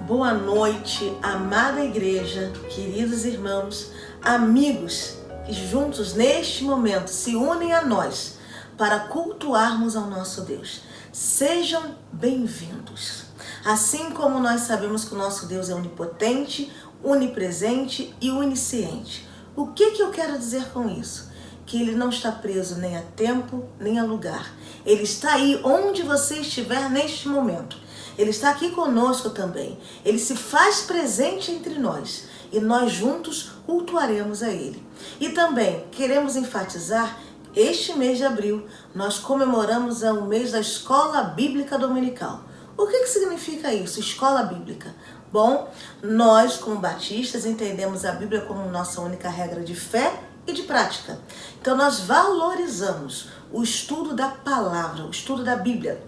Boa noite, amada igreja, queridos irmãos, amigos que juntos neste momento se unem a nós para cultuarmos ao nosso Deus. Sejam bem-vindos. Assim como nós sabemos que o nosso Deus é onipotente, onipresente e onisciente. O que eu quero dizer com isso? Que Ele não está preso nem a tempo, nem a lugar. Ele está aí onde você estiver neste momento. Ele está aqui conosco também. Ele se faz presente entre nós e nós juntos cultuaremos a Ele. E também queremos enfatizar, este mês de abril, nós comemoramos o mês da Escola Bíblica Dominical. O que significa isso, Escola Bíblica? Bom, nós como batistas entendemos a Bíblia como nossa única regra de fé e de prática. Então nós valorizamos o estudo da palavra, o estudo da Bíblia.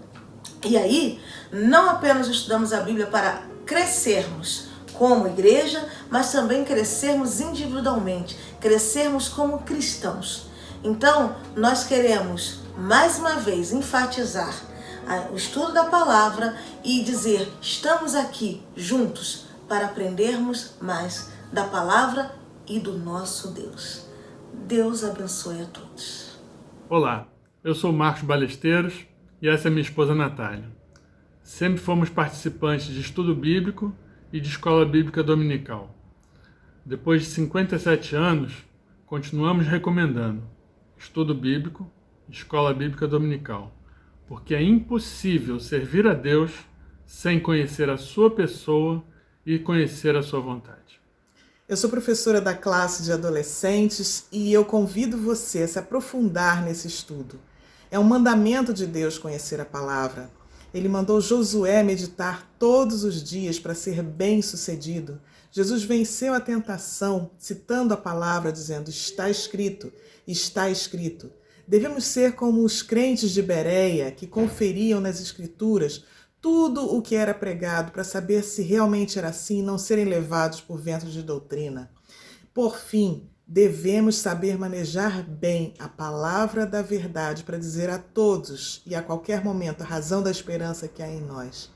E aí, não apenas estudamos a Bíblia para crescermos como igreja, mas também crescermos individualmente, crescermos como cristãos. Então, nós queremos, mais uma vez, enfatizar o estudo da palavra e dizer, estamos aqui juntos para aprendermos mais da palavra e do nosso Deus. Deus abençoe a todos. Olá, eu sou Marcos Balesteiros e essa é minha esposa Natália. Sempre fomos participantes de estudo bíblico e de escola bíblica dominical. Depois de 57 anos, continuamos recomendando estudo bíblico e escola bíblica dominical, porque é impossível servir a Deus sem conhecer a sua pessoa e conhecer a sua vontade. Eu sou professora da classe de adolescentes e eu convido você a se aprofundar nesse estudo. É um mandamento de Deus conhecer a palavra. Ele mandou Josué meditar todos os dias para ser bem-sucedido. Jesus venceu a tentação citando a palavra, dizendo, está escrito, está escrito. Devemos ser como os crentes de Bereia, que conferiam nas escrituras tudo o que era pregado para saber se realmente era assim e não serem levados por ventos de doutrina. Por fim, devemos saber manejar bem a palavra da verdade para dizer a todos e a qualquer momento a razão da esperança que há em nós.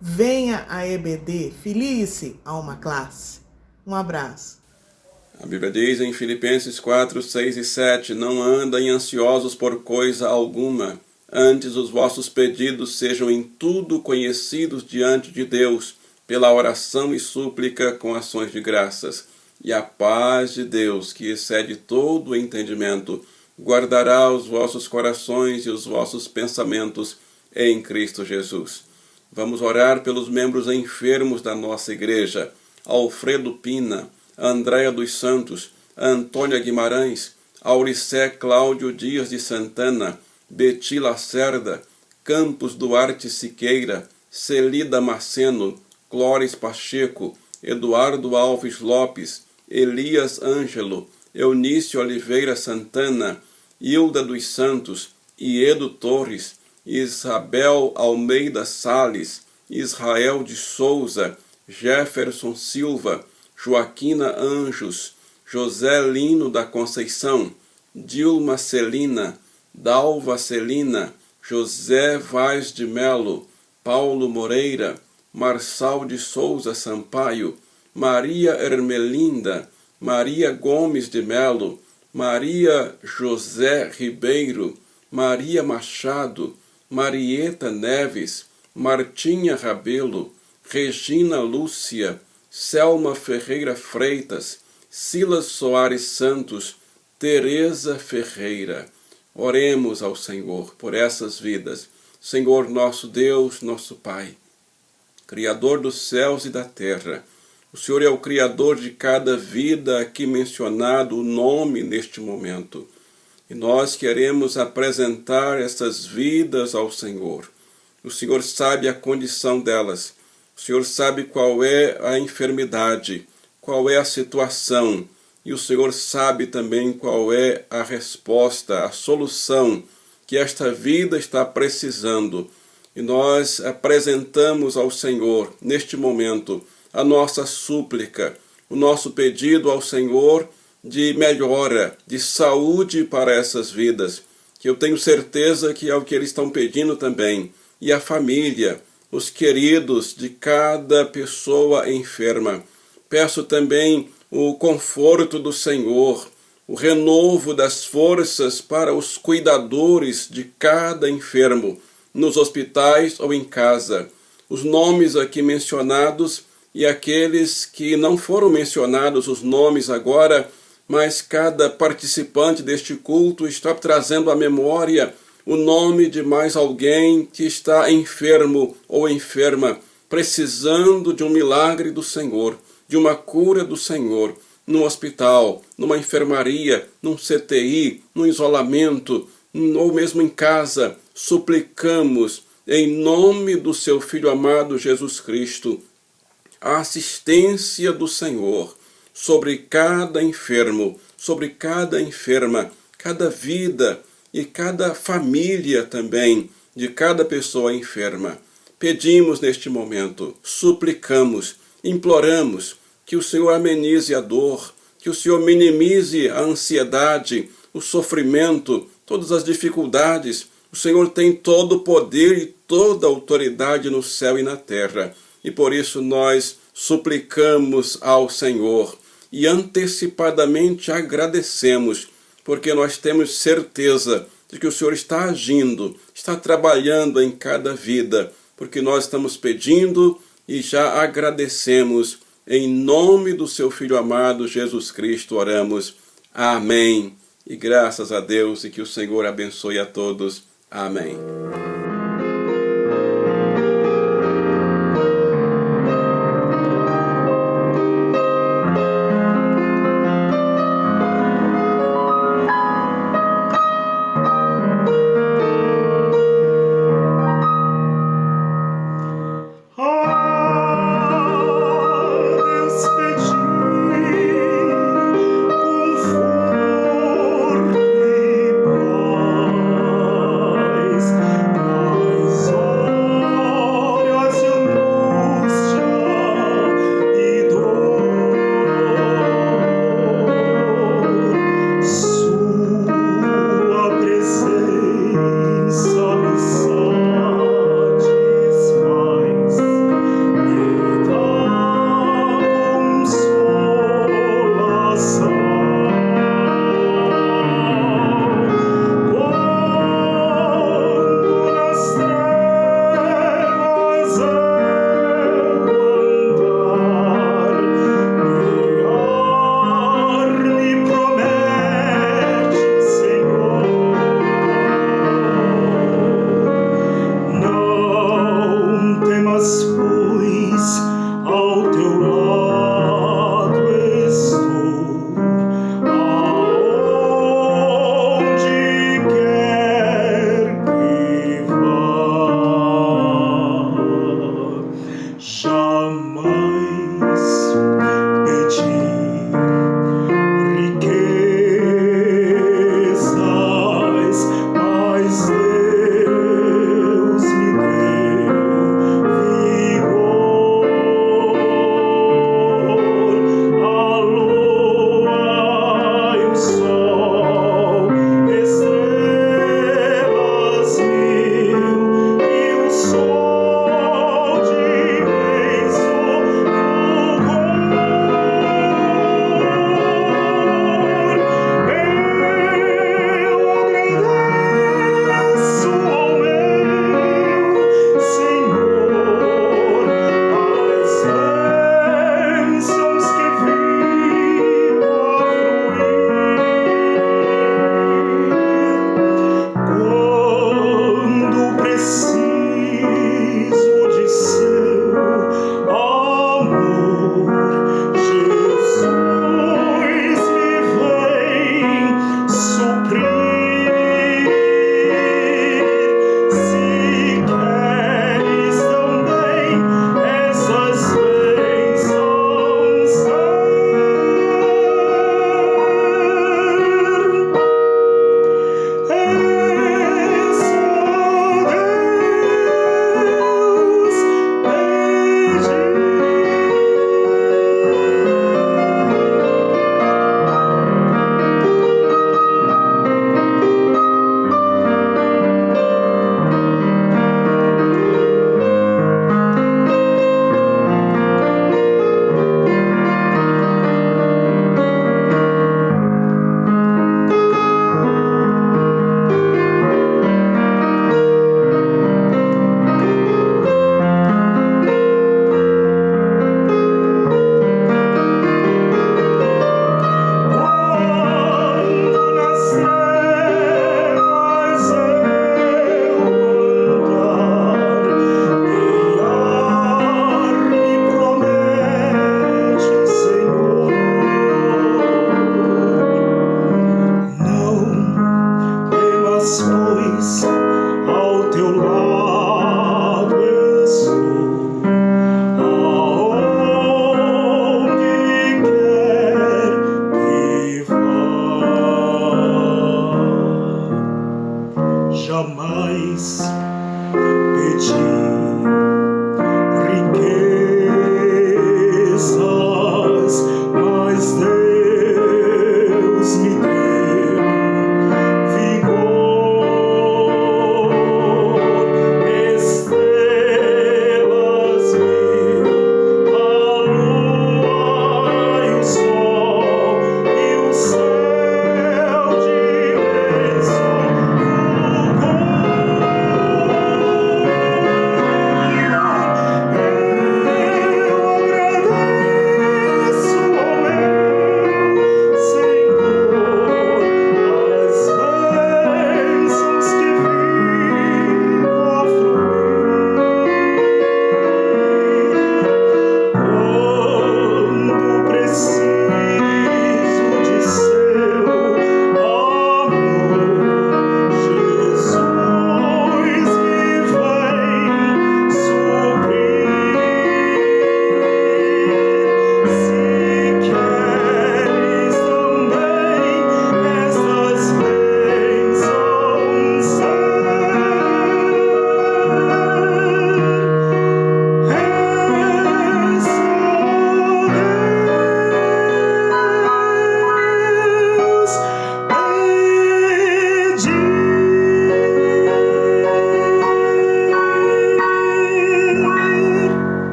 Venha a EBD, filie-se a uma classe. Um abraço. A Bíblia diz em Filipenses 4, 6 e 7, não andem ansiosos por coisa alguma, antes os vossos pedidos sejam em tudo conhecidos diante de Deus, pela oração e súplica com ações de graças. E a paz de Deus, que excede todo o entendimento, guardará os vossos corações e os vossos pensamentos em Cristo Jesus. Vamos orar pelos membros enfermos da nossa igreja, Alfredo Pina, Andréa dos Santos, Antônia Guimarães, Auricé Cláudio Dias de Santana, Beti Lacerda, Campos Duarte Siqueira, Celida Maceno, Clóris Pacheco, Eduardo Alves Lopes, Elias Ângelo, Eunício Oliveira Santana, Hilda dos Santos, Iedo Torres, Isabel Almeida Sales, Israel de Souza, Jefferson Silva, Joaquina Anjos, José Lino da Conceição, Dilma Celina, Dalva Celina, José Vaz de Melo, Paulo Moreira, Marçal de Souza Sampaio, Maria Ermelinda, Maria Gomes de Melo, Maria José Ribeiro, Maria Machado, Marieta Neves, Martinha Rabelo, Regina Lúcia, Selma Ferreira Freitas, Silas Soares Santos, Teresa Ferreira. Oremos ao Senhor por essas vidas. Senhor nosso Deus, nosso Pai, Criador dos céus e da terra, o Senhor é o Criador de cada vida aqui mencionado, o nome neste momento. E nós queremos apresentar essas vidas ao Senhor. O Senhor sabe a condição delas. O Senhor sabe qual é a enfermidade, qual é a situação. E o Senhor sabe também qual é a resposta, a solução que esta vida está precisando. E nós apresentamos ao Senhor, neste momento, a nossa súplica, o nosso pedido ao Senhor de melhora, de saúde para essas vidas, que eu tenho certeza que é o que eles estão pedindo também. E a família, os queridos de cada pessoa enferma. Peço também o conforto do Senhor, o renovo das forças para os cuidadores de cada enfermo, nos hospitais ou em casa. Os nomes aqui mencionados e aqueles que não foram mencionados os nomes agora, mas cada participante deste culto está trazendo à memória o nome de mais alguém que está enfermo ou enferma, precisando de um milagre do Senhor, de uma cura do Senhor, num hospital, numa enfermaria, num CTI, num isolamento, ou mesmo em casa. Suplicamos, em nome do seu Filho amado Jesus Cristo, a assistência do Senhor sobre cada enfermo, sobre cada enferma, cada vida e cada família também de cada pessoa enferma. Pedimos neste momento, suplicamos, imploramos que o Senhor amenize a dor, que o Senhor minimize a ansiedade, o sofrimento, todas as dificuldades. O Senhor tem todo o poder e toda a autoridade no céu e na terra. E por isso nós suplicamos ao Senhor e antecipadamente agradecemos, porque nós temos certeza de que o Senhor está agindo, está trabalhando em cada vida, porque nós estamos pedindo e já agradecemos. Em nome do seu Filho amado Jesus Cristo oramos. Amém. E graças a Deus, e que o Senhor abençoe a todos. Amém.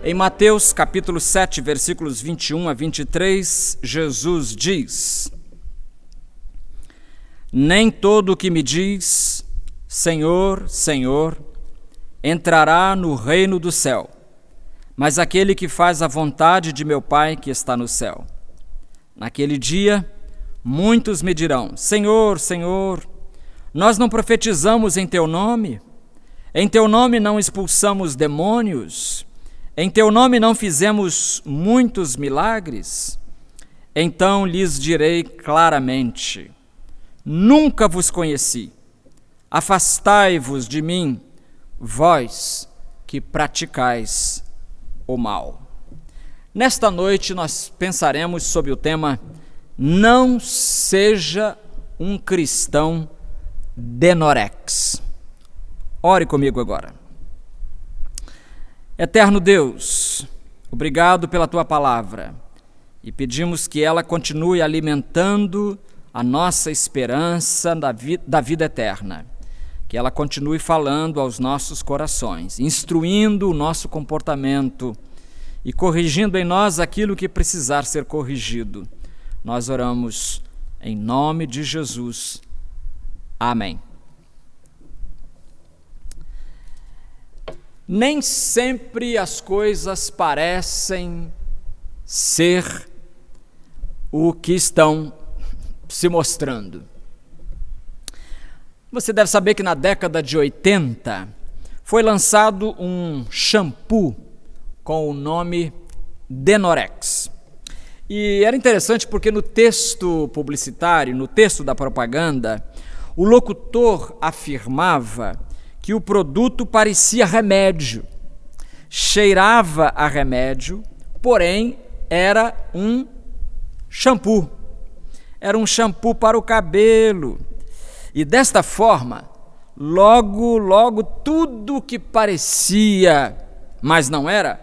Em Mateus capítulo 7, versículos 21 a 23, Jesus diz: Nem todo o que me diz, Senhor, Senhor, entrará no reino do céu, mas aquele que faz a vontade de meu Pai que está no céu. Naquele dia, muitos me dirão: Senhor, Senhor, nós não profetizamos em teu nome? Em teu nome não expulsamos demônios? Em teu nome não fizemos muitos milagres? Então lhes direi claramente: Nunca vos conheci. Afastai-vos de mim, vós que praticais o mal. Nesta noite nós pensaremos sobre o tema: Não seja um cristão denorex. Ore comigo agora. Eterno Deus, obrigado pela Tua palavra e pedimos que ela continue alimentando a nossa esperança da vida eterna, que ela continue falando aos nossos corações, instruindo o nosso comportamento e corrigindo em nós aquilo que precisar ser corrigido. Nós oramos em nome de Jesus. Amém. Nem sempre as coisas parecem ser o que estão se mostrando. Você deve saber que na década de 80 foi lançado um shampoo com o nome Denorex. E era interessante porque no texto publicitário, no texto da propaganda, o locutor afirmava que o produto parecia remédio, cheirava a remédio, porém era um shampoo. Era um shampoo para o cabelo. E desta forma, logo tudo que parecia, mas não era,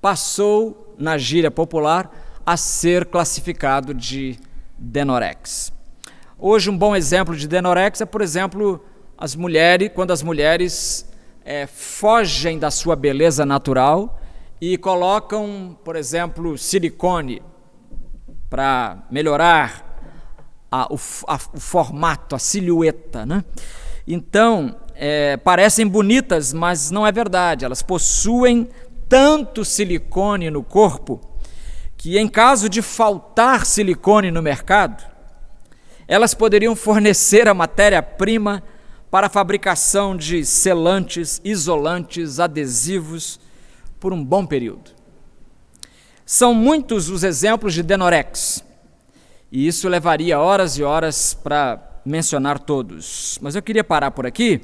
passou, na gíria popular, a ser classificado de Denorex. Hoje um bom exemplo de Denorex é, por exemplo, quando as mulheres fogem da sua beleza natural e colocam, por exemplo, silicone para melhorar o formato, a silhueta, né? Então, parecem bonitas, mas não é verdade. Elas possuem tanto silicone no corpo que, em caso de faltar silicone no mercado, elas poderiam fornecer a matéria-prima para a fabricação de selantes, isolantes, adesivos por um bom período. São muitos os exemplos de Denorex, e isso levaria horas e horas para mencionar todos. Mas eu queria parar por aqui,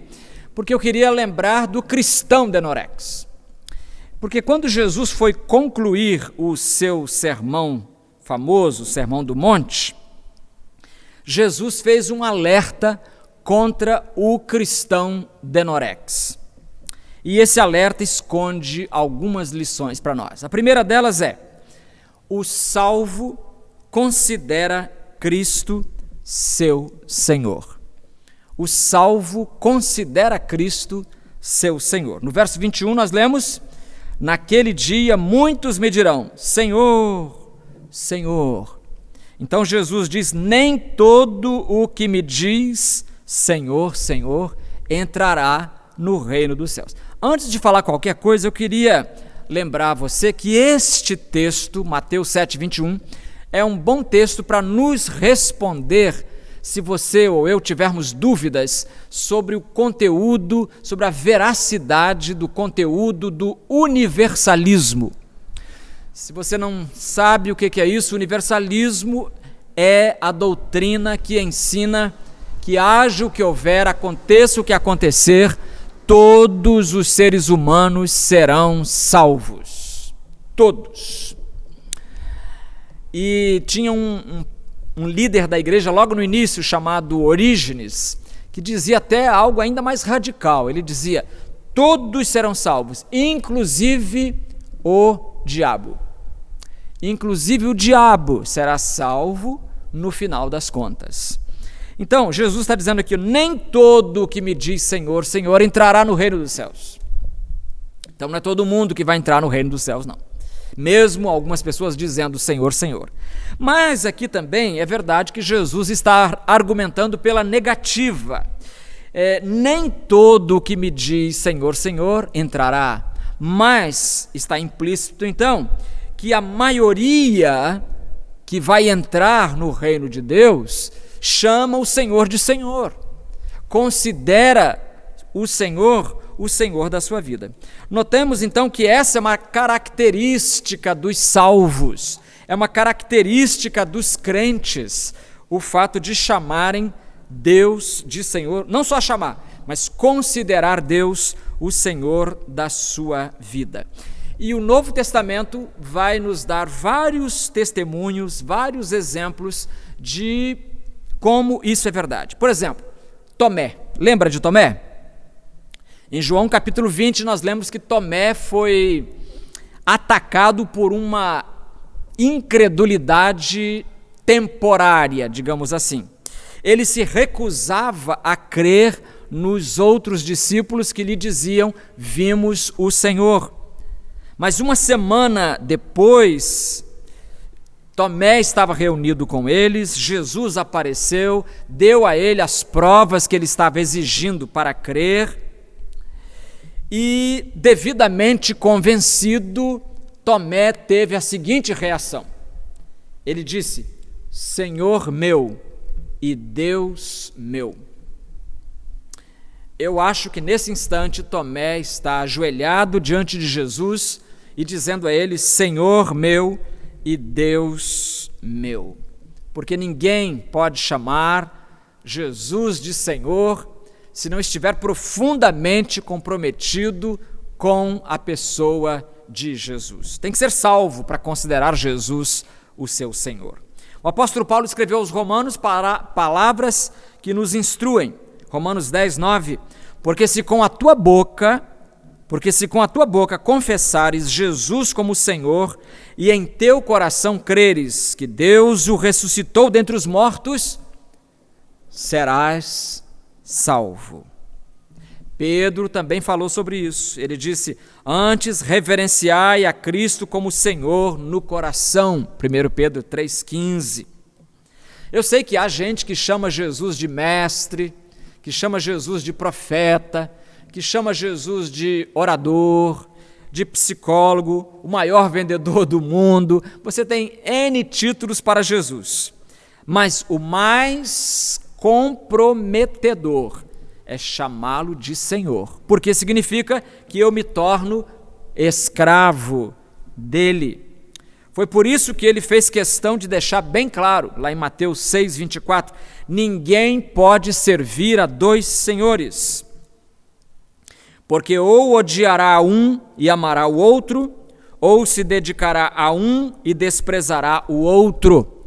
porque eu queria lembrar do cristão Denorex. Porque quando Jesus foi concluir o seu sermão famoso, o Sermão do Monte, Jesus fez um alerta contra o cristão Denorex. E esse alerta esconde algumas lições para nós. A primeira delas é: o salvo considera Cristo seu Senhor. O salvo considera Cristo seu Senhor. No verso 21 nós lemos: Naquele dia muitos me dirão, Senhor, Senhor. Então Jesus diz: Nem todo o que me diz Senhor, Senhor, entrará no reino dos céus. Antes de falar qualquer coisa, eu queria lembrar a você que este texto, Mateus 7, 21, é um bom texto para nos responder se você ou eu tivermos dúvidas sobre o conteúdo, sobre a veracidade do conteúdo do universalismo. Se você não sabe o que é isso, o universalismo é a doutrina que ensina que haja o que houver, aconteça o que acontecer, todos os seres humanos serão salvos. Todos. E tinha um líder da igreja logo no início, chamado Orígenes, que dizia até algo ainda mais radical. Ele dizia: todos serão salvos, inclusive o diabo. Inclusive o diabo será salvo no final das contas. Então, Jesus está dizendo aqui: nem todo o que me diz Senhor, Senhor entrará no reino dos céus. Então não é todo mundo que vai entrar no reino dos céus, não. Mesmo algumas pessoas dizendo Senhor, Senhor. Mas aqui também é verdade que Jesus está argumentando pela negativa. Nem todo o que me diz Senhor, Senhor entrará, mas está implícito então que a maioria que vai entrar no reino de Deus chama o Senhor de Senhor, considera o Senhor da sua vida. Notemos então que essa é uma característica dos salvos, é uma característica dos crentes, o fato de chamarem Deus de Senhor, não só chamar, mas considerar Deus o Senhor da sua vida. E o Novo Testamento vai nos dar vários testemunhos, vários exemplos de como isso é verdade. Por exemplo, Tomé. Lembra de Tomé? Em João capítulo 20, nós lemos que Tomé foi atacado por uma incredulidade temporária, digamos assim. Ele se recusava a crer nos outros discípulos que lhe diziam, vimos o Senhor. Mas uma semana depois, Tomé estava reunido com eles, Jesus apareceu, deu a ele as provas que ele estava exigindo para crer, e devidamente convencido, Tomé teve a seguinte reação. Ele disse, Senhor meu e Deus meu. Eu acho que nesse instante Tomé está ajoelhado diante de Jesus e dizendo a ele, Senhor meu e Deus meu. Porque ninguém pode chamar Jesus de Senhor se não estiver profundamente comprometido com a pessoa de Jesus. Tem que ser salvo para considerar Jesus o seu Senhor. O apóstolo Paulo escreveu aos Romanos palavras que nos instruem. Romanos 10, 9, porque se com a tua boca confessares Jesus como Senhor e em teu coração creres que Deus o ressuscitou dentre os mortos, serás salvo. Pedro também falou sobre isso. Ele disse, antes reverenciai a Cristo como Senhor no coração. 1 Pedro 3,15. Eu sei que há gente que chama Jesus de mestre, que chama Jesus de profeta, que chama Jesus de orador, de psicólogo, o maior vendedor do mundo. Você tem N títulos para Jesus. Mas o mais comprometedor é chamá-lo de Senhor, porque significa que eu me torno escravo dele. Foi por isso que ele fez questão de deixar bem claro, lá em Mateus 6, 24, ninguém pode servir a dois senhores, porque ou odiará a um e amará o outro, ou se dedicará a um e desprezará o outro.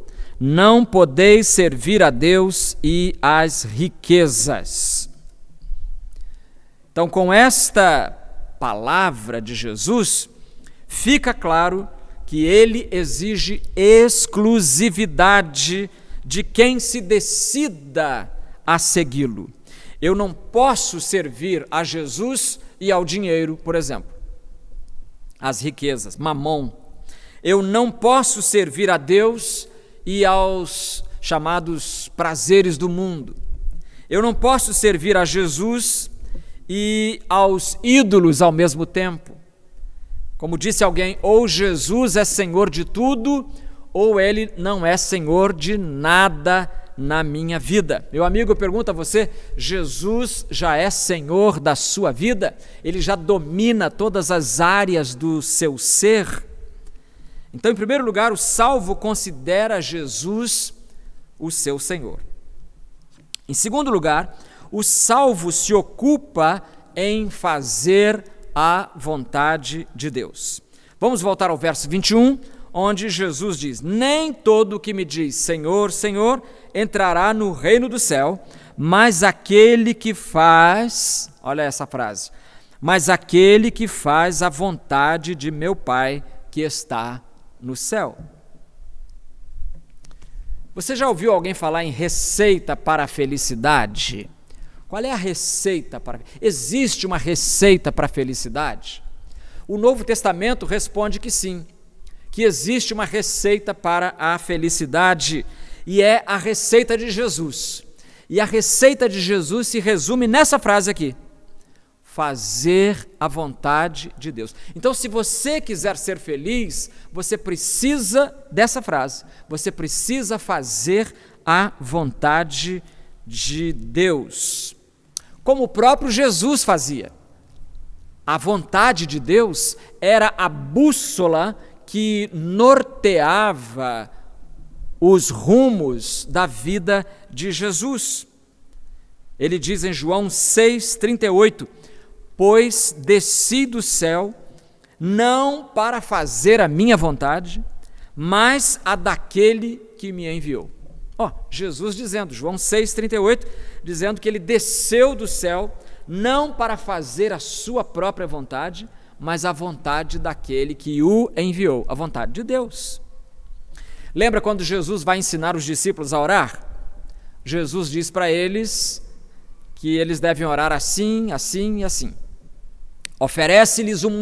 Não podeis servir a Deus e às riquezas. Então, com esta palavra de Jesus, fica claro que ele exige exclusividade de quem se decida a segui-lo. Eu não posso servir a Jesus e ao dinheiro, por exemplo, às riquezas, mamon. Eu não posso servir a Deus e aos chamados prazeres do mundo. Eu não posso servir a Jesus e aos ídolos ao mesmo tempo. Como disse alguém, ou Jesus é Senhor de tudo, ou Ele não é Senhor de nada na minha vida. Meu amigo, eu pergunto a você, Jesus já é Senhor da sua vida? Ele já domina todas as áreas do seu ser? Então, em primeiro lugar, o salvo considera Jesus o seu Senhor. Em segundo lugar, o salvo se ocupa em fazer a vontade de Deus. Vamos voltar ao verso 21, onde Jesus diz, nem todo o que me diz Senhor, Senhor, entrará no reino do céu, mas aquele que faz, olha essa frase, mas aquele que faz a vontade de meu Pai que está no céu. Você já ouviu alguém falar em receita para a felicidade? Qual é a receita para... Existe uma receita para a felicidade? O Novo Testamento responde que sim, que existe uma receita para a felicidade, e é a receita de Jesus. E a receita de Jesus se resume nessa frase aqui: fazer a vontade de Deus. Então, se você quiser ser feliz, você precisa dessa frase, você precisa fazer a vontade de Deus, como o próprio Jesus fazia. A vontade de Deus era a bússola que norteava os rumos da vida de Jesus. Ele diz em João 6,38: pois desci do céu, não para fazer a minha vontade, mas a daquele que me enviou. Jesus dizendo, João 6,38, dizendo que ele desceu do céu, não para fazer a sua própria vontade, mas a vontade daquele que o enviou, a vontade de Deus. Lembra quando Jesus vai ensinar os discípulos a orar? Jesus diz para eles que eles devem orar assim, assim e assim. Oferece-lhes um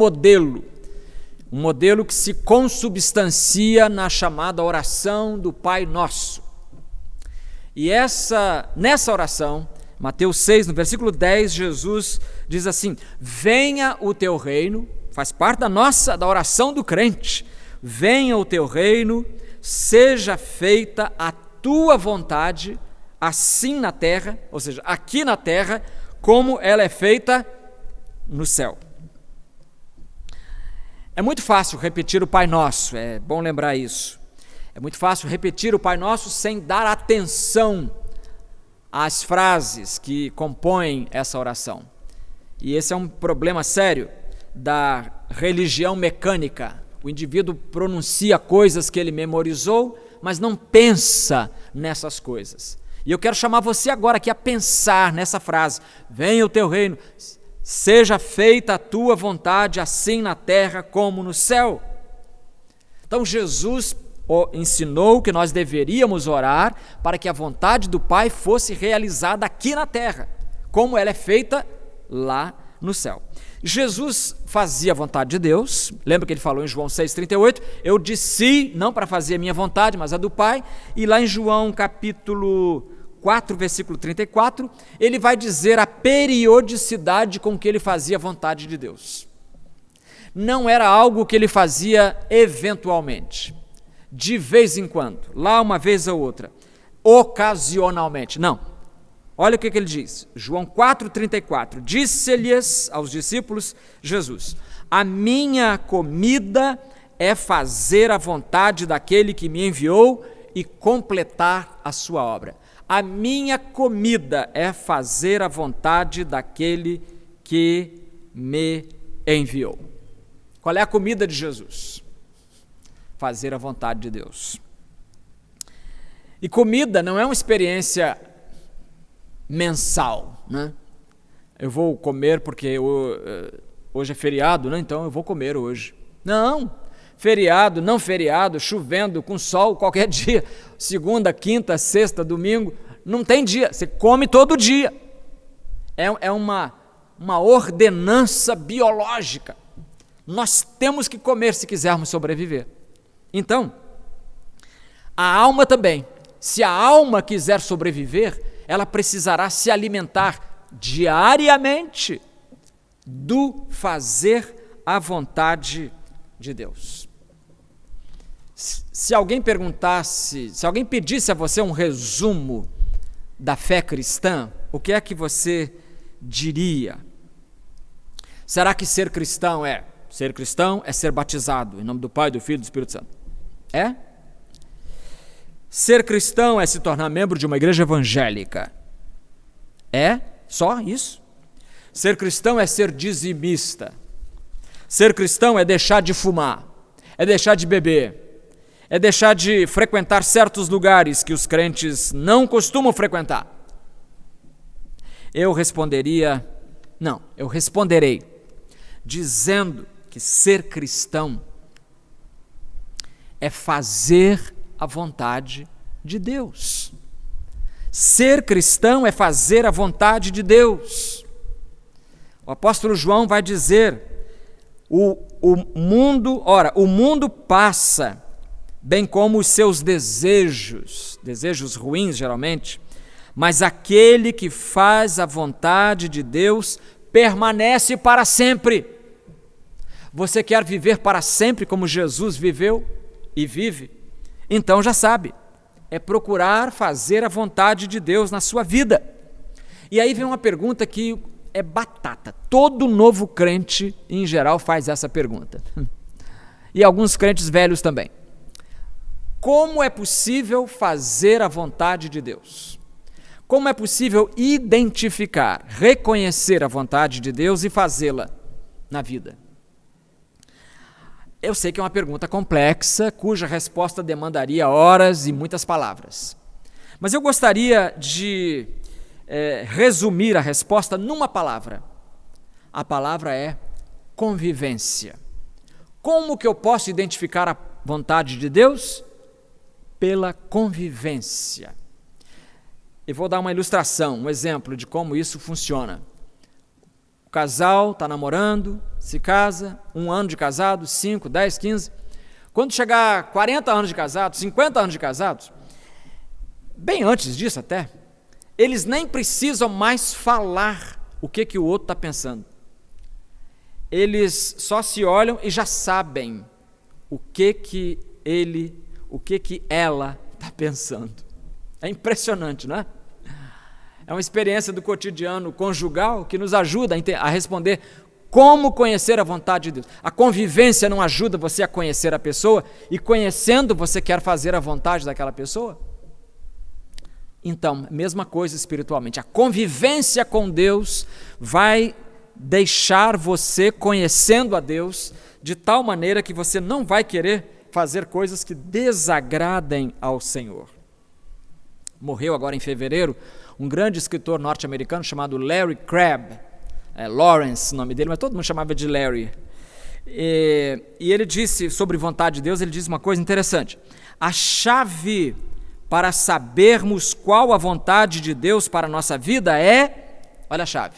modelo que se consubstancia na chamada oração do Pai Nosso. E nessa oração, Mateus 6, no versículo 10, Jesus diz assim: venha o teu reino, faz parte da oração do crente, venha o teu reino, seja feita a tua vontade, assim na terra, ou seja, aqui na terra, como ela é feita no céu. É muito fácil repetir o Pai Nosso, é bom lembrar isso. É muito fácil repetir o Pai Nosso sem dar atenção às frases que compõem essa oração. E esse é um problema sério da religião mecânica. O indivíduo pronuncia coisas que ele memorizou, mas não pensa nessas coisas. E eu quero chamar você agora aqui a pensar nessa frase: venha o teu reino, seja feita a tua vontade, assim na terra como no céu. Então Jesus ensinou que nós deveríamos orar para que a vontade do Pai fosse realizada aqui na terra, como ela é feita lá no céu. Jesus fazia a vontade de Deus, lembra que ele falou em João 6,38, eu desci não para fazer a minha vontade, mas a do Pai, e lá em João capítulo 4, versículo 34, ele vai dizer a periodicidade com que ele fazia a vontade de Deus. Não era algo que ele fazia eventualmente, de vez em quando, lá uma vez ou outra, ocasionalmente, não. Olha o que ele diz, João 4,34, disse-lhes aos discípulos Jesus: a minha comida é fazer a vontade daquele que me enviou e completar a sua obra. A minha comida é fazer a vontade daquele que me enviou. Qual é a comida de Jesus? Fazer a vontade de Deus. E comida não é uma experiência mensal, né? Eu vou comer porque hoje é feriado, né? Então eu vou comer hoje. Não, feriado, não feriado, chovendo, com sol, qualquer dia, segunda, quinta, sexta, domingo, não tem dia, você come todo dia. É uma ordenança biológica. Nós temos que comer se quisermos sobreviver. Então, a alma também, se a alma quiser sobreviver, ela precisará se alimentar diariamente do fazer a vontade de Deus. Se alguém pedisse a você um resumo da fé cristã, o que é que você diria? Será que ser cristão é? Ser cristão é ser batizado em nome do Pai, do Filho e do Espírito Santo. É? Ser cristão é se tornar membro de uma igreja evangélica. É? Só isso? Ser cristão é ser dizimista. Ser cristão é deixar de fumar, é deixar de beber, é deixar de frequentar certos lugares que os crentes não costumam frequentar. Eu responderei dizendo que ser cristão é fazer a vontade de Deus. Ser cristão é fazer a vontade de Deus. O apóstolo João vai dizer O mundo passa, bem como os seus desejos ruins geralmente, mas aquele que faz a vontade de Deus permanece para sempre. Você quer viver para sempre como Jesus viveu e vive? Então já sabe, é procurar fazer a vontade de Deus na sua vida. E aí vem uma pergunta que é batata. Todo novo crente, em geral, faz essa pergunta. E alguns crentes velhos também. Como é possível fazer a vontade de Deus? Como é possível identificar, reconhecer a vontade de Deus e fazê-la na vida? Eu sei que é uma pergunta complexa, cuja resposta demandaria horas e muitas palavras. Mas eu gostaria de resumir a resposta numa palavra. A palavra é convivência. Como que eu posso identificar a vontade de Deus? Pela convivência. Eu vou dar uma ilustração, um exemplo de como isso funciona. O casal está namorando, se casa, 1 ano de casado, 5, 10, 15. Quando chegar 40 anos de casado, 50 anos de casados, bem antes disso até, eles nem precisam mais falar o que o outro está pensando. Eles só se olham e já sabem o que ela está pensando. É impressionante, não é? É uma experiência do cotidiano conjugal que nos ajuda a responder como conhecer a vontade de Deus. A convivência não ajuda você a conhecer a pessoa e conhecendo você quer fazer a vontade daquela pessoa? Então, mesma coisa espiritualmente. A convivência com Deus vai deixar você conhecendo a Deus de tal maneira que você não vai querer fazer coisas que desagradem ao Senhor. Morreu agora em fevereiro um grande escritor norte-americano chamado Larry Crabb, Lawrence o nome dele, mas todo mundo chamava de Larry. E ele disse sobre vontade de Deus, ele disse uma coisa interessante. A chave para sabermos qual a vontade de Deus para a nossa vida é, olha a chave,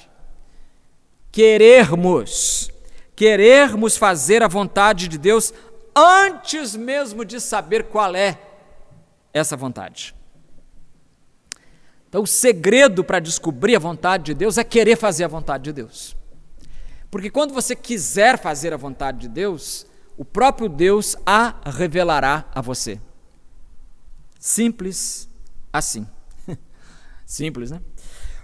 querermos fazer a vontade de Deus antes mesmo de saber qual é essa vontade. Então, o segredo para descobrir a vontade de Deus é querer fazer a vontade de Deus. Porque quando você quiser fazer a vontade de Deus, o próprio Deus a revelará a você. Simples assim. Simples, né?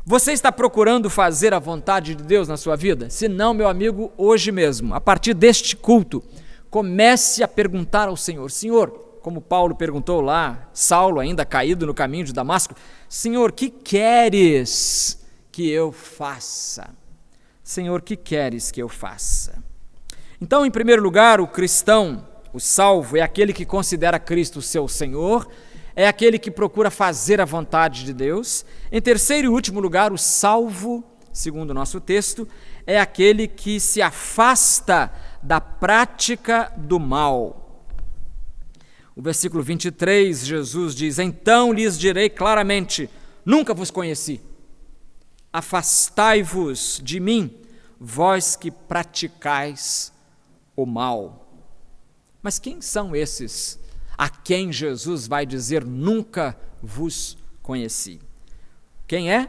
Você está procurando fazer a vontade de Deus na sua vida? Se não, meu amigo, hoje mesmo, a partir deste culto, comece a perguntar ao Senhor. Senhor, como Paulo perguntou lá, Saulo ainda caído no caminho de Damasco, Senhor, que queres que eu faça? Senhor, que queres que eu faça? Então, em primeiro lugar, o cristão, o salvo, é aquele que considera Cristo seu Senhor, é aquele que procura fazer a vontade de Deus. Em terceiro e último lugar, o salvo, segundo o nosso texto, é aquele que se afasta da prática do mal. O versículo 23, Jesus diz, então lhes direi claramente, nunca vos conheci. Afastai-vos de mim, vós que praticais o mal. Mas quem são esses a quem Jesus vai dizer, nunca vos conheci? Quem é?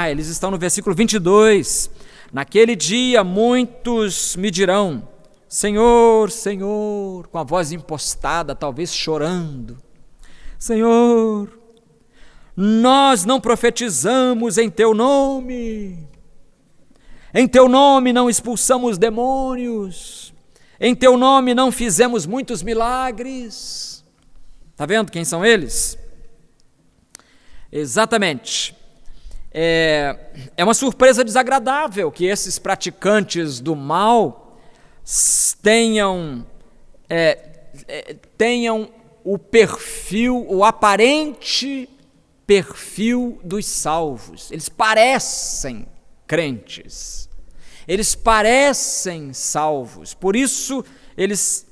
Eles estão no versículo 22. Naquele dia muitos me dirão, Senhor, Senhor, com a voz impostada, talvez chorando, Senhor, nós não profetizamos em Teu nome, em Teu nome não expulsamos demônios, em Teu nome não fizemos muitos milagres. Está vendo quem são eles? Exatamente. É uma surpresa desagradável que esses praticantes do mal tenham o perfil, o aparente perfil dos salvos. Eles parecem crentes, eles parecem salvos, por isso eles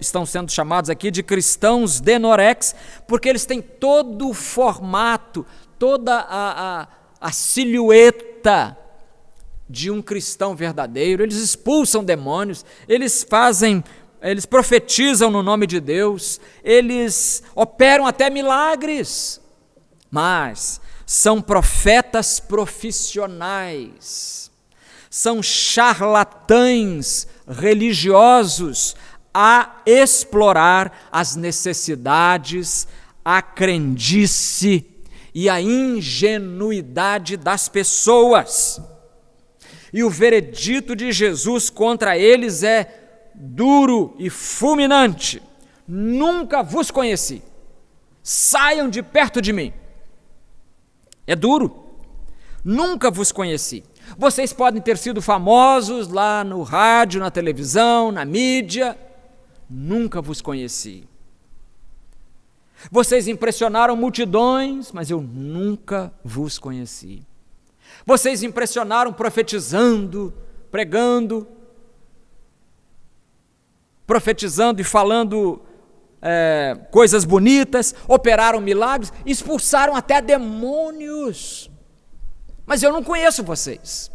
estão sendo chamados aqui de cristãos denorex, porque eles têm todo o formato, toda a silhueta de um cristão verdadeiro. Eles expulsam demônios, eles profetizam no nome de Deus, eles operam até milagres, mas são profetas profissionais, são charlatães religiosos a explorar as necessidades, a crendice e a ingenuidade das pessoas. E o veredito de Jesus contra eles é duro e fulminante: nunca vos conheci, saiam de perto de mim. É duro, nunca vos conheci. Vocês podem ter sido famosos lá no rádio, na televisão, na mídia, nunca vos conheci. Vocês impressionaram multidões, mas eu nunca vos conheci. Vocês impressionaram profetizando, pregando, profetizando e falando coisas bonitas, operaram milagres, expulsaram até demônios. Mas eu não conheço vocês.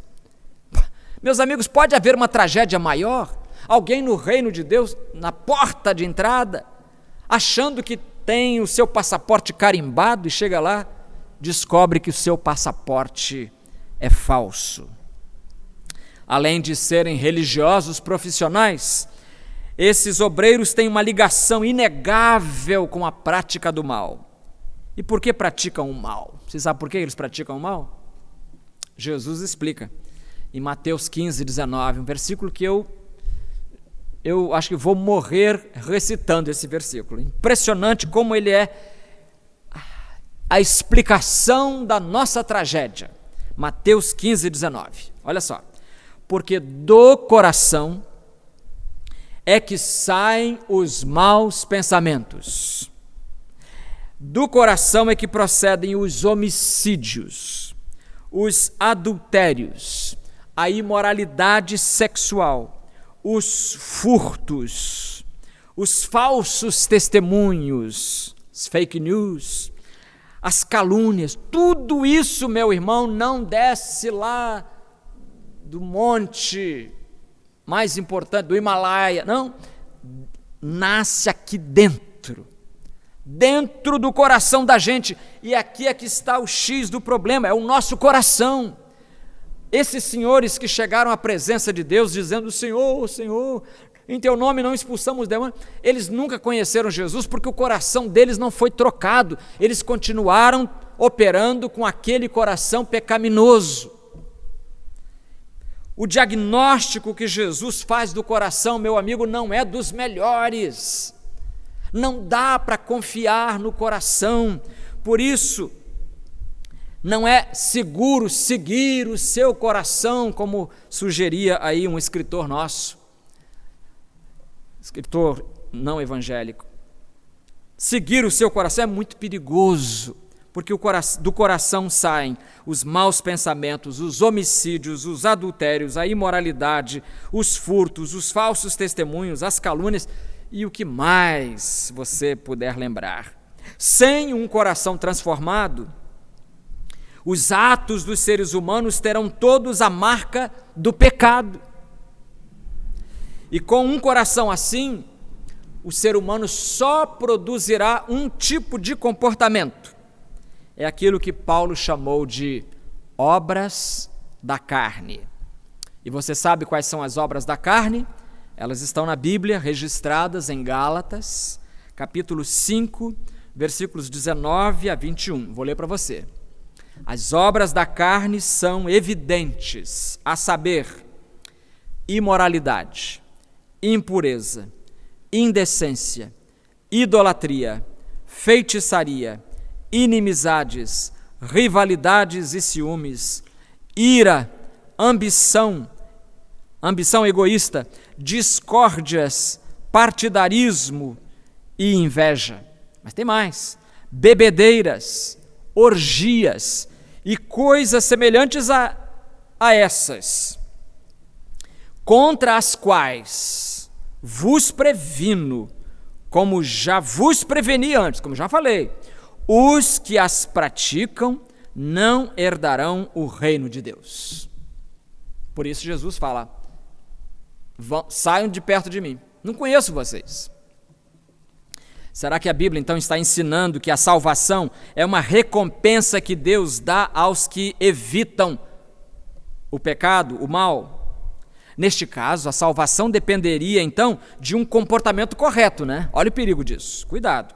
Meus amigos, pode haver uma tragédia maior? Alguém no reino de Deus, na porta de entrada, achando que tem o seu passaporte carimbado e chega lá, descobre que o seu passaporte é falso. Além de serem religiosos profissionais, esses obreiros têm uma ligação inegável com a prática do mal. E por que praticam o mal? Você sabe por que eles praticam o mal? Jesus explica em Mateus 15:19, um versículo que eu acho que vou morrer recitando esse versículo. Impressionante como ele é a explicação da nossa tragédia. Mateus 15:19. Olha só. Porque do coração é que saem os maus pensamentos. Do coração é que procedem os homicídios, os adultérios, a imoralidade sexual, os furtos, os falsos testemunhos, as fake news, as calúnias. Tudo isso, meu irmão, não desce lá do monte mais importante, do Himalaia, não, nasce aqui dentro do coração da gente, e aqui é que está o X do problema, é o nosso coração. Esses senhores que chegaram à presença de Deus dizendo: Senhor, Senhor, em teu nome não expulsamos demônios, eles nunca conheceram Jesus porque o coração deles não foi trocado, eles continuaram operando com aquele coração pecaminoso. O diagnóstico que Jesus faz do coração, meu amigo, não é dos melhores. Não dá para confiar no coração. Por isso, não é seguro seguir o seu coração, como sugeria aí um escritor nosso, escritor não evangélico. Seguir o seu coração é muito perigoso, porque do coração saem os maus pensamentos, os homicídios, os adultérios, a imoralidade, os furtos, os falsos testemunhos, as calúnias e o que mais você puder lembrar. Sem um coração transformado, os atos dos seres humanos terão todos a marca do pecado. E com um coração assim, o ser humano só produzirá um tipo de comportamento. É aquilo que Paulo chamou de obras da carne. E você sabe quais são as obras da carne? Elas estão na Bíblia, registradas em Gálatas, capítulo 5, versículos 19 a 21. Vou ler para você. As obras da carne são evidentes, a saber, imoralidade, impureza, indecência, idolatria, feitiçaria, inimizades, rivalidades e ciúmes, ira, ambição egoísta, discórdias, partidarismo e inveja. Mas tem mais: bebedeiras, orgias e coisas semelhantes a essas, contra as quais vos previno, como já vos preveni antes, como já falei, os que as praticam não herdarão o reino de Deus. Por isso Jesus fala: saiam de perto de mim, não conheço vocês. Será que a Bíblia então está ensinando que a salvação é uma recompensa que Deus dá aos que evitam o pecado, o mal? Neste caso, a salvação dependeria então de um comportamento correto, né? Olha o perigo disso, cuidado.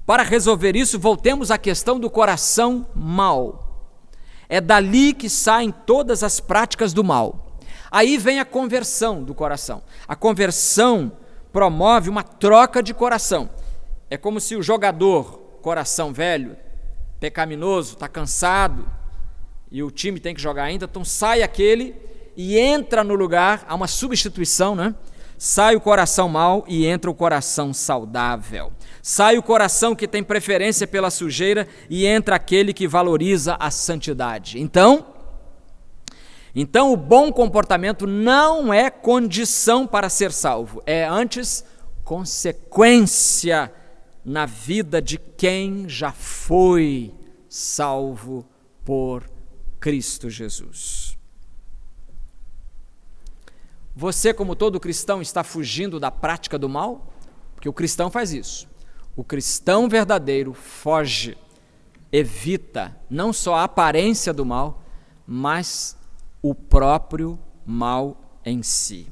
Para resolver isso, voltemos à questão do coração mau. É dali que saem todas as práticas do mal. Aí vem a conversão do coração. A conversão promove uma troca de coração. É como se o jogador, coração velho, pecaminoso, está cansado e o time tem que jogar ainda, então sai aquele e entra no lugar, há uma substituição, né? Sai o coração mau e entra o coração saudável. Sai o coração que tem preferência pela sujeira e entra aquele que valoriza a santidade. Então, o bom comportamento não é condição para ser salvo, é antes consequência na vida de quem já foi salvo por Cristo Jesus. Você, como todo cristão, está fugindo da prática do mal? Porque o cristão faz isso. O cristão verdadeiro foge, evita não só a aparência do mal, mas o próprio mal em si.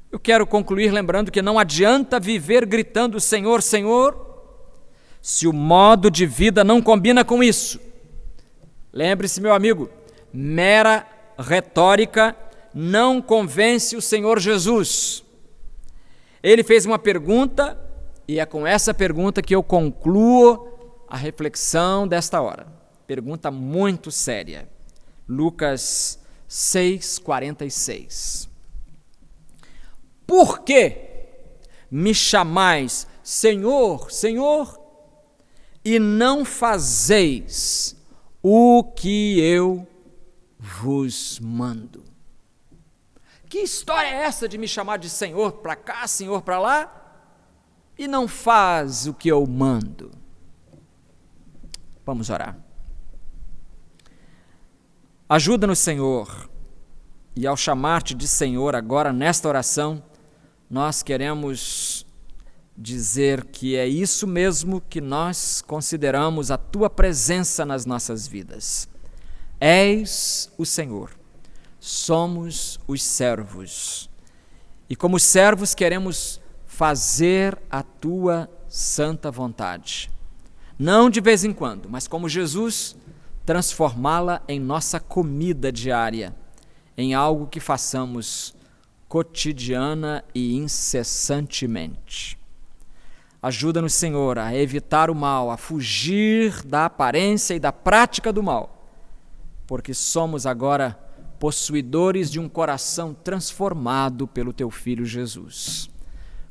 Eu quero concluir lembrando que não adianta viver gritando Senhor, Senhor, se o modo de vida não combina com isso. Lembre-se, meu amigo, mera retórica não convence o Senhor Jesus. Ele fez uma pergunta e é com essa pergunta que eu concluo a reflexão desta hora. Pergunta muito séria. Lucas 6:46. Por que me chamais Senhor, Senhor, e não fazeis o que eu vos mando? Que história é essa de me chamar de Senhor para cá, Senhor para lá, e não faz o que eu mando? Vamos orar. Ajuda-nos, Senhor, e ao chamar-te de Senhor agora nesta oração, nós queremos dizer que é isso mesmo que nós consideramos a tua presença nas nossas vidas. És o Senhor, somos os servos, e como servos queremos fazer a tua santa vontade, não de vez em quando, mas como Jesus, transformá-la em nossa comida diária, em algo que façamos cotidiana e incessantemente. Ajuda-nos, Senhor, a evitar o mal, a fugir da aparência e da prática do mal, porque somos agora possuidores de um coração transformado pelo Teu Filho Jesus.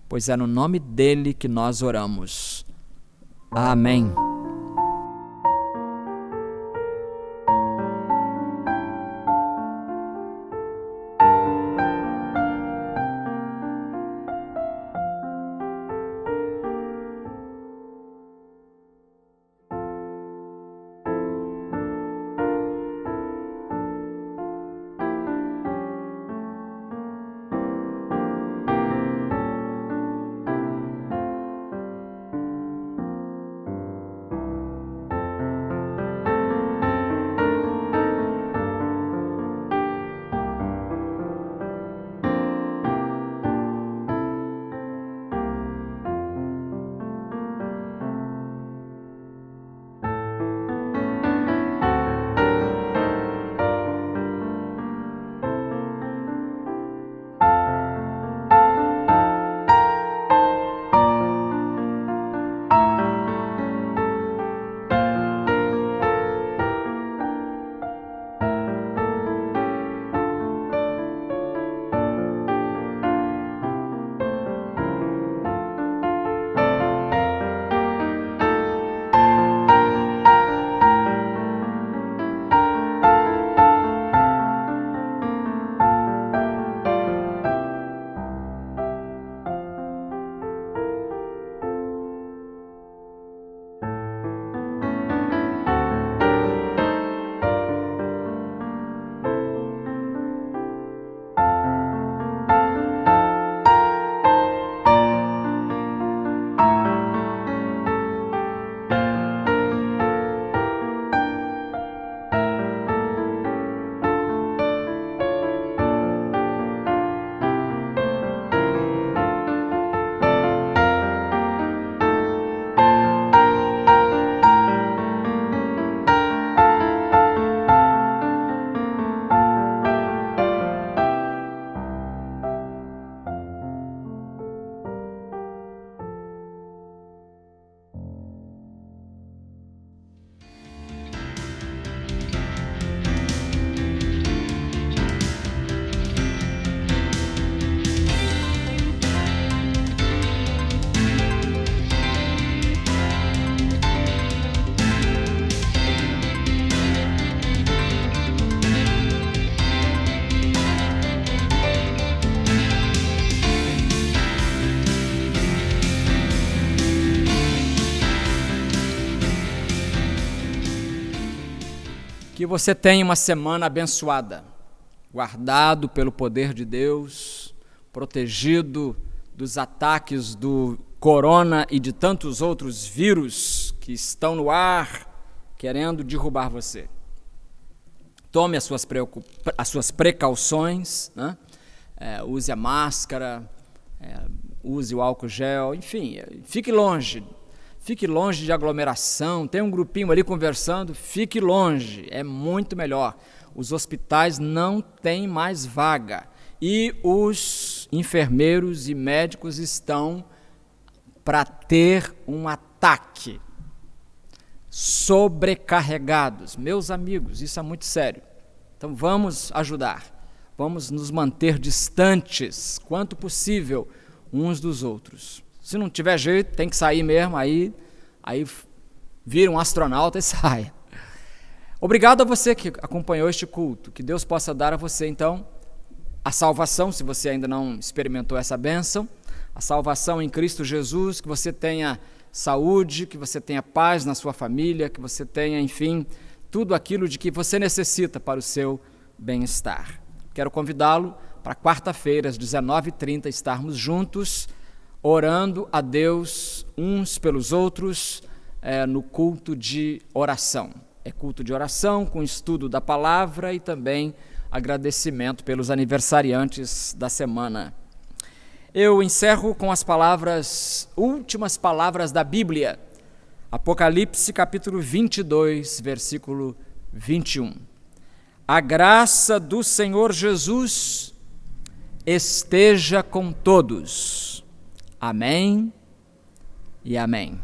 Pois é no nome dele que nós oramos. Amém. Que você tenha uma semana abençoada, guardado pelo poder de Deus, protegido dos ataques do corona e de tantos outros vírus que estão no ar querendo derrubar você. Tome as suas precauções, né? Use a máscara, use o álcool gel, enfim, fique longe de aglomeração, tem um grupinho ali conversando, fique longe, é muito melhor. Os hospitais não têm mais vaga e os enfermeiros e médicos estão para ter um ataque, sobrecarregados. Meus amigos, isso é muito sério. Então vamos ajudar, vamos nos manter distantes, quanto possível, uns dos outros. Se não tiver jeito, tem que sair mesmo, aí vira um astronauta e sai. Obrigado a você que acompanhou este culto, que Deus possa dar a você, então, a salvação, se você ainda não experimentou essa bênção, a salvação em Cristo Jesus, que você tenha saúde, que você tenha paz na sua família, que você tenha, enfim, tudo aquilo de que você necessita para o seu bem-estar. Quero convidá-lo para quarta-feira, às 19h30, estarmos juntos, orando a Deus uns pelos outros, no culto de oração. É culto de oração com estudo da palavra e também agradecimento pelos aniversariantes da semana. Eu encerro com as últimas palavras da Bíblia. Apocalipse capítulo 22, versículo 21. A graça do Senhor Jesus esteja com todos. Amém e amém.